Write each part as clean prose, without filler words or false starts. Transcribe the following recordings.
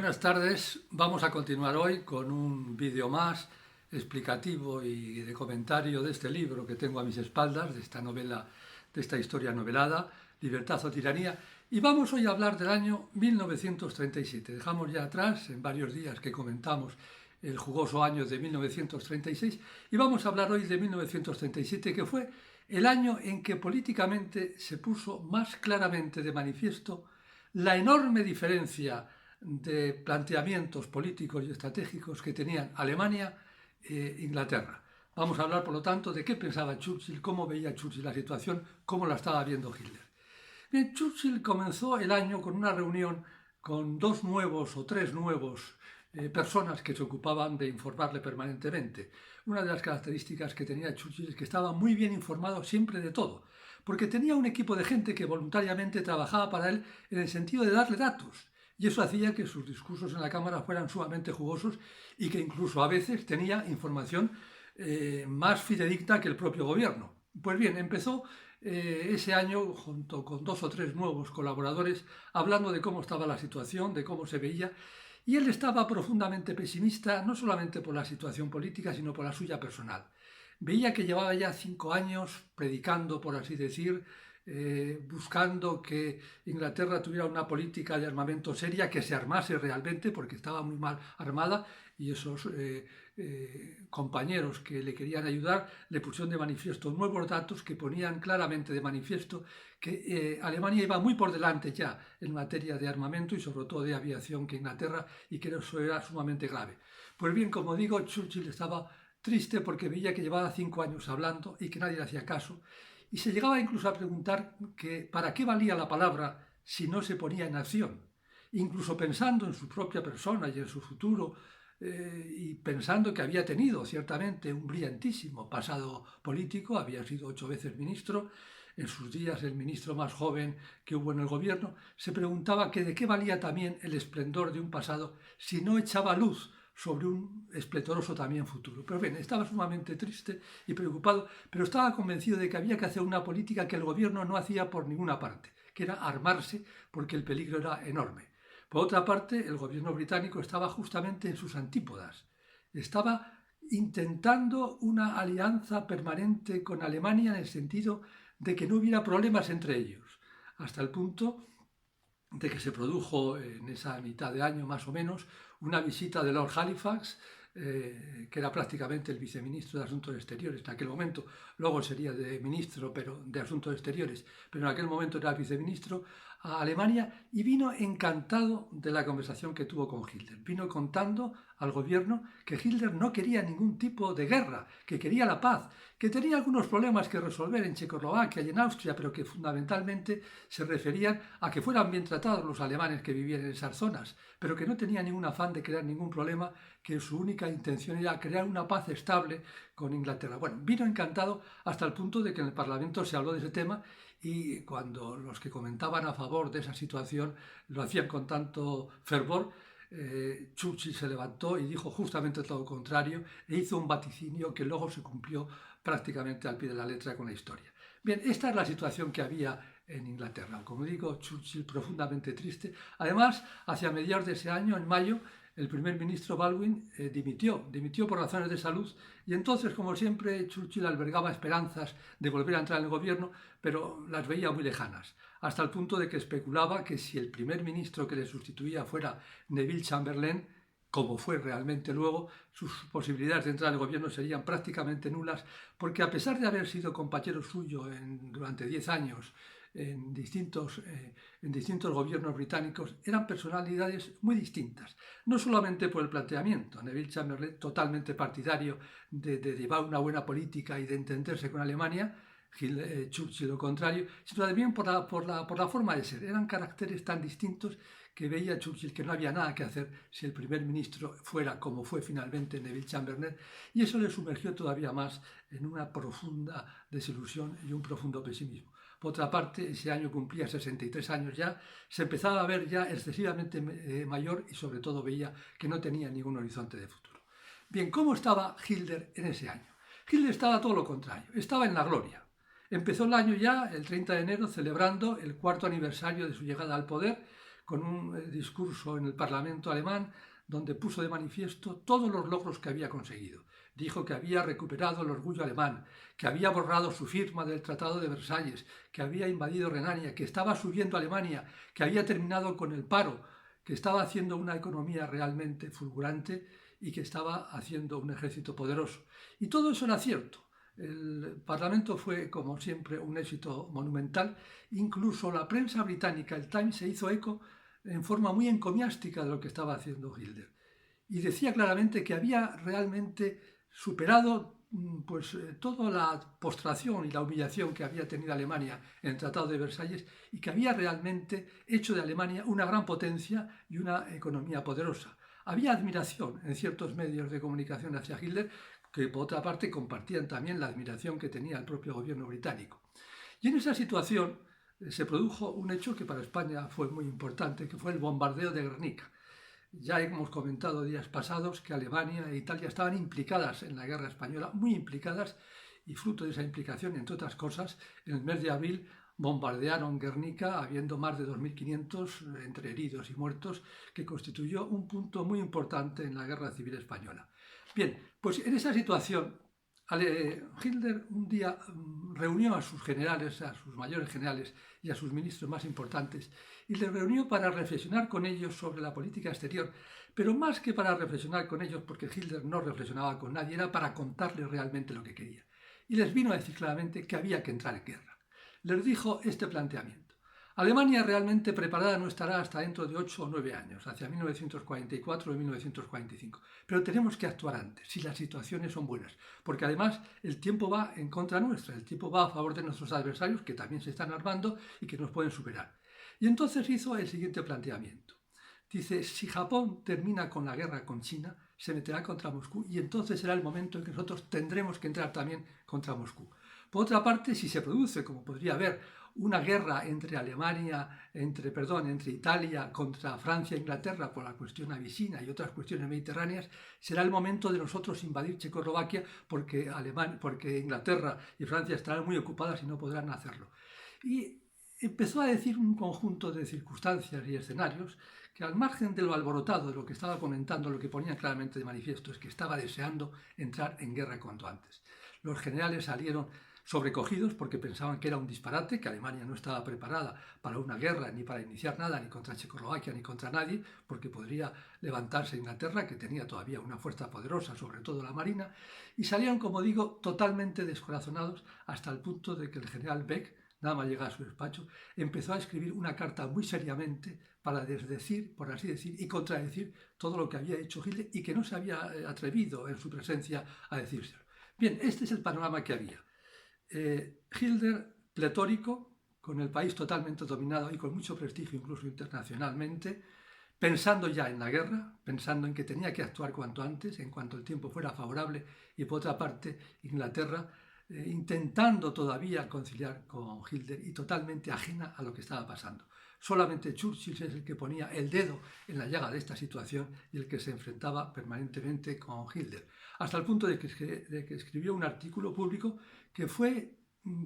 Buenas tardes, vamos a continuar hoy con un vídeo más explicativo y de comentario de este libro que tengo a mis espaldas, de esta novela, de esta historia novelada, Libertad o Tiranía, y vamos hoy a hablar del año 1937. Dejamos ya atrás, en varios días que comentamos el jugoso año de 1936, y vamos a hablar hoy de 1937, que fue el año en que políticamente se puso más claramente de manifiesto la enorme diferencia de planteamientos políticos y estratégicos que tenían Alemania e Inglaterra. Vamos a hablar, por lo tanto, de qué pensaba Churchill, cómo veía Churchill la situación, cómo la estaba viendo Hitler. Bien, Churchill comenzó el año con una reunión con dos nuevos o tres nuevos personas que se ocupaban de informarle permanentemente. Una de las características que tenía Churchill es que estaba muy bien informado siempre de todo, porque tenía un equipo de gente que voluntariamente trabajaba para él en el sentido de darle datos. Y eso hacía que sus discursos en la Cámara fueran sumamente jugosos y que incluso a veces tenía información más fidedigna que el propio gobierno. Pues bien, empezó ese año junto con dos o tres nuevos colaboradores hablando de cómo estaba la situación, de cómo se veía, y él estaba profundamente pesimista no solamente por la situación política, sino por la suya personal. Veía que llevaba ya 5 años predicando, por así decir, buscando que Inglaterra tuviera una política de armamento seria, que se armase realmente, porque estaba muy mal armada, y esos compañeros que le querían ayudar le pusieron de manifiesto nuevos datos que ponían claramente de manifiesto que Alemania iba muy por delante ya en materia de armamento y sobre todo de aviación que Inglaterra, y que eso era sumamente grave. Pues bien, como digo, Churchill estaba triste porque veía que llevaba 5 años hablando y que nadie le hacía caso, y se llegaba incluso a preguntar que para qué valía la palabra si no se ponía en acción. Incluso pensando en su propia persona y en su futuro, y pensando que había tenido ciertamente un brillantísimo pasado político, había sido 8 veces ministro, en sus días el ministro más joven que hubo en el gobierno, se preguntaba que de qué valía también el esplendor de un pasado si no echaba luz sobre un esplendoroso también futuro. Pero bien, estaba sumamente triste y preocupado, pero estaba convencido de que había que hacer una política que el gobierno no hacía por ninguna parte, que era armarse porque el peligro era enorme. Por otra parte, el gobierno británico estaba justamente en sus antípodas. Estaba intentando una alianza permanente con Alemania en el sentido de que no hubiera problemas entre ellos, hasta el punto de que se produjo en esa mitad de año más o menos una visita de Lord Halifax, que era prácticamente el viceministro de Asuntos Exteriores en aquel momento, luego sería de ministro pero de Asuntos Exteriores, pero en aquel momento era viceministro, a Alemania, y vino encantado de la conversación que tuvo con Hitler. Vino contando al gobierno que Hitler no quería ningún tipo de guerra, que quería la paz, que tenía algunos problemas que resolver en Checoslovaquia y en Austria, pero que fundamentalmente se referían a que fueran bien tratados los alemanes que vivían en esas zonas, pero que no tenía ningún afán de crear ningún problema, que su única intención era crear una paz estable con Inglaterra. Bueno, vino encantado hasta el punto de que en el Parlamento se habló de ese tema, y cuando los que comentaban a favor de esa situación lo hacían con tanto fervor, Churchill se levantó y dijo justamente todo lo contrario e hizo un vaticinio que luego se cumplió prácticamente al pie de la letra con la historia. Bien, esta es la situación que había en Inglaterra. Como digo, Churchill profundamente triste. Además, hacia mediados de ese año, en mayo, el primer ministro Baldwin dimitió por razones de salud, y entonces, como siempre, Churchill albergaba esperanzas de volver a entrar en el gobierno, pero las veía muy lejanas, hasta el punto de que especulaba que si el primer ministro que le sustituía fuera Neville Chamberlain, como fue realmente luego, sus posibilidades de entrar en el gobierno serían prácticamente nulas, porque a pesar de haber sido compañero suyo durante 10 años en distintos gobiernos británicos, eran personalidades muy distintas, no solamente por el planteamiento. Neville Chamberlain, totalmente partidario de llevar una buena política y de entenderse con Alemania, Churchill lo contrario, sino también por la forma de ser. Eran caracteres tan distintos que veía Churchill que no había nada que hacer si el primer ministro fuera, como fue finalmente, Neville Chamberlain, y eso le sumergió todavía más en una profunda desilusión y un profundo pesimismo. Por otra parte, ese año cumplía 63 años ya, se empezaba a ver ya excesivamente mayor, y sobre todo veía que no tenía ningún horizonte de futuro. Bien, ¿cómo estaba Hitler en ese año? Hitler estaba todo lo contrario, estaba en la gloria. Empezó el año ya, el 30 de enero, celebrando el 4º aniversario de su llegada al poder, con un discurso en el Parlamento alemán donde puso de manifiesto todos los logros que había conseguido. Dijo que había recuperado el orgullo alemán, que había borrado su firma del Tratado de Versalles, que había invadido Renania, que estaba subiendo a Alemania, que había terminado con el paro, que estaba haciendo una economía realmente fulgurante y que estaba haciendo un ejército poderoso. Y todo eso era cierto. El Parlamento fue, como siempre, un éxito monumental. Incluso la prensa británica, el Times, se hizo eco en forma muy encomiástica de lo que estaba haciendo Hitler. Y decía claramente que había realmente superado toda la postración y la humillación que había tenido Alemania en el Tratado de Versalles y que había realmente hecho de Alemania una gran potencia y una economía poderosa. Había admiración en ciertos medios de comunicación hacia Hitler, que por otra parte compartían también la admiración que tenía el propio gobierno británico. Y en esa situación se produjo un hecho que para España fue muy importante, que fue el bombardeo de Guernica. Ya hemos comentado días pasados que Alemania e Italia estaban implicadas en la guerra española, muy implicadas, y fruto de esa implicación, entre otras cosas, en el mes de abril bombardearon Guernica, habiendo más de 2.500 entre heridos y muertos, que constituyó un punto muy importante en la guerra civil española. Bien, pues en esa situación, Hitler un día reunió a sus generales, a sus mayores generales y a sus ministros más importantes, y les reunió para reflexionar con ellos sobre la política exterior, pero más que para reflexionar con ellos, porque Hitler no reflexionaba con nadie, era para contarles realmente lo que quería. Y les vino a decir claramente que había que entrar en guerra. Les dijo este planteamiento: Alemania realmente preparada no estará hasta dentro de 8 o 9 años, hacia 1944 o 1945. Pero tenemos que actuar antes, si las situaciones son buenas, porque además el tiempo va en contra nuestra, el tiempo va a favor de nuestros adversarios, que también se están armando y que nos pueden superar. Y entonces hizo el siguiente planteamiento. Dice, si Japón termina con la guerra con China, se meterá contra Moscú y entonces será el momento en que nosotros tendremos que entrar también contra Moscú. Por otra parte, si se produce, como podría haber, una guerra entre entre Italia contra Francia e Inglaterra por la cuestión abisina y otras cuestiones mediterráneas, será el momento de nosotros invadir Checoslovaquia porque Inglaterra y Francia estarán muy ocupadas y no podrán hacerlo. Y empezó a decir un conjunto de circunstancias y escenarios que, al margen de lo alborotado de lo que estaba comentando, lo que ponía claramente de manifiesto es que estaba deseando entrar en guerra cuanto antes. Los generales salieron sobrecogidos porque pensaban que era un disparate, que Alemania no estaba preparada para una guerra, ni para iniciar nada, ni contra Checoslovaquia, ni contra nadie, porque podría levantarse Inglaterra, que tenía todavía una fuerza poderosa, sobre todo la marina, y salieron, como digo, totalmente descorazonados, hasta el punto de que el general Beck, nada más llegar a su despacho, empezó a escribir una carta muy seriamente para desdecir, por así decir, y contradecir todo lo que había hecho Hitler y que no se había atrevido en su presencia a decírselo. Bien, este es el panorama que había. Hitler pletórico, con el país totalmente dominado y con mucho prestigio incluso internacionalmente, pensando ya en la guerra, pensando en que tenía que actuar cuanto antes, en cuanto el tiempo fuera favorable, y por otra parte Inglaterra intentando todavía conciliar con Hitler y totalmente ajena a lo que estaba pasando. Solamente Churchill es el que ponía el dedo en la llaga de esta situación y el que se enfrentaba permanentemente con Hitler, hasta el punto de que escribió un artículo público que fue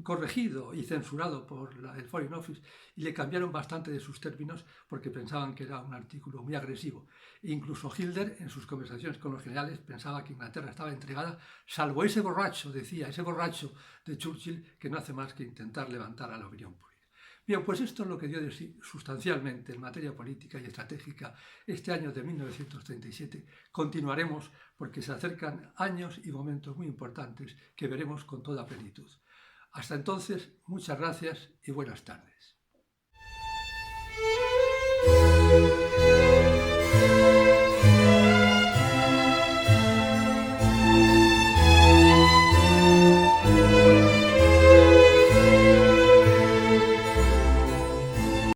corregido y censurado por el Foreign Office y le cambiaron bastante de sus términos porque pensaban que era un artículo muy agresivo. E incluso Hitler, en sus conversaciones con los generales, pensaba que Inglaterra estaba entregada, salvo ese borracho, decía, ese borracho de Churchill que no hace más que intentar levantar a la opinión pública. Bien, pues esto es lo que dio de sí sustancialmente en materia política y estratégica este año de 1937. Continuaremos porque se acercan años y momentos muy importantes que veremos con toda plenitud. Hasta entonces, muchas gracias y buenas tardes.